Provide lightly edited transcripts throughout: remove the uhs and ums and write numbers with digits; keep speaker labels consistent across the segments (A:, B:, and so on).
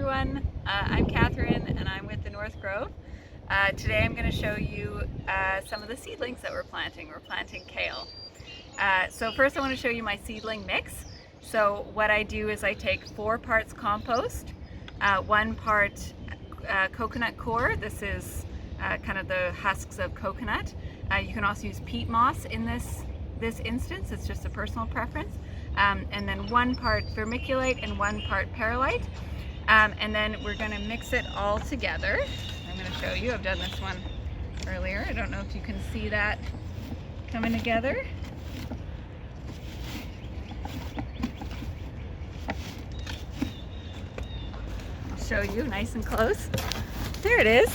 A: everyone, I'm Katherine and I'm with the North Grove. Today I'm going to show you some of the seedlings that we're planting. We're planting kale. So first I want to show you my seedling mix. So what I do is I take 4 parts compost, 1 part coconut coir. This is kind of the husks of coconut. You can also use peat moss in this instance. It's just a personal preference. And then 1 part vermiculite and 1 part perlite. And then we're going to mix it all together. I'm going to show you. I've done this one earlier. I don't know if you can see that coming together. I'll show you nice and close. There it is.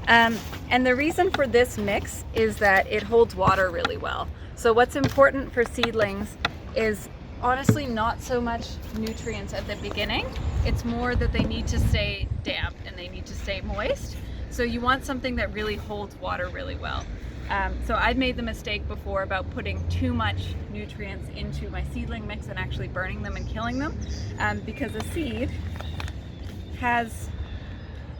A: And the reason for this mix is that it holds water really well. So what's important for seedlings is honestly not so much nutrients at the beginning. It's more that they need to stay damp and they need to stay moist. So you want something that really holds water really well. So I've made the mistake before about putting too much nutrients into my seedling mix and actually burning them and killing them, because a seed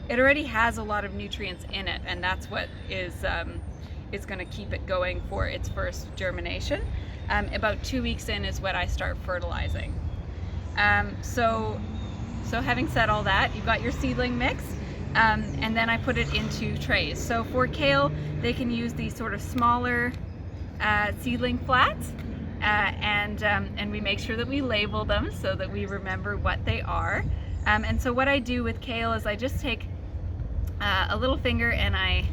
A: already has a lot of nutrients in it, and that's what is going to keep it going for its first germination. About 2 weeks in is when I start fertilizing. So having said all that, you've got your seedling mix, and then I put it into trays. So for kale, they can use these sort of smaller seedling flats, and we make sure that we label them so that we remember what they are. And so what I do with kale is I just take a little finger and I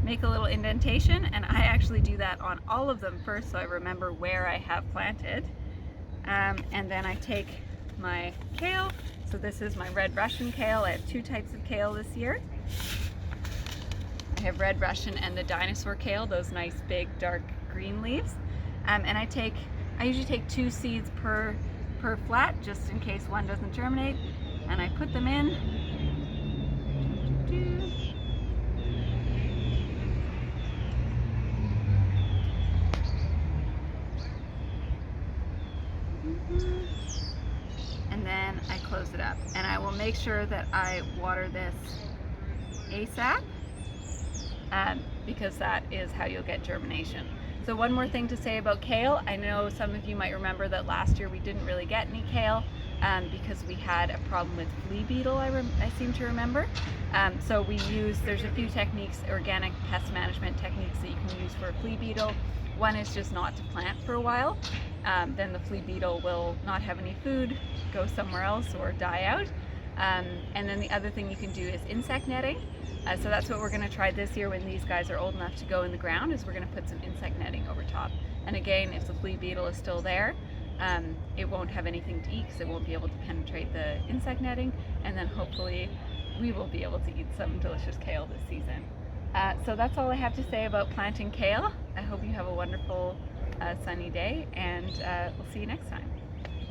A: make a little indentation, and I actually do that on all of them first so I remember where I have planted. And then I take my kale. So this is my red Russian kale. I have 2 types of kale this year. I have red Russian and the dinosaur kale, those nice big dark green leaves. And I usually take 2 seeds per flat just in case one doesn't germinate, and I put them in. And then I close it up, and I will make sure that I water this ASAP, because that is how you'll get germination. So one more thing to say about kale. I know some of you might remember that last year we didn't really get any kale because we had a problem with flea beetle, I seem to remember. So there's a few techniques, organic pest management techniques that you can use for a flea beetle. One is just not to plant for a while. Then the flea beetle will not have any food, go somewhere else, or die out. And then the other thing you can do is insect netting. So that's what we're going to try this year when these guys are old enough to go in the ground, is we're going to put some insect netting over top. And again, if the flea beetle is still there, it won't have anything to eat because it won't be able to penetrate the insect netting, and then hopefully we will be able to eat some delicious kale this season. So that's all I have to say about planting kale. I hope you have a wonderful sunny day, and we'll see you next time.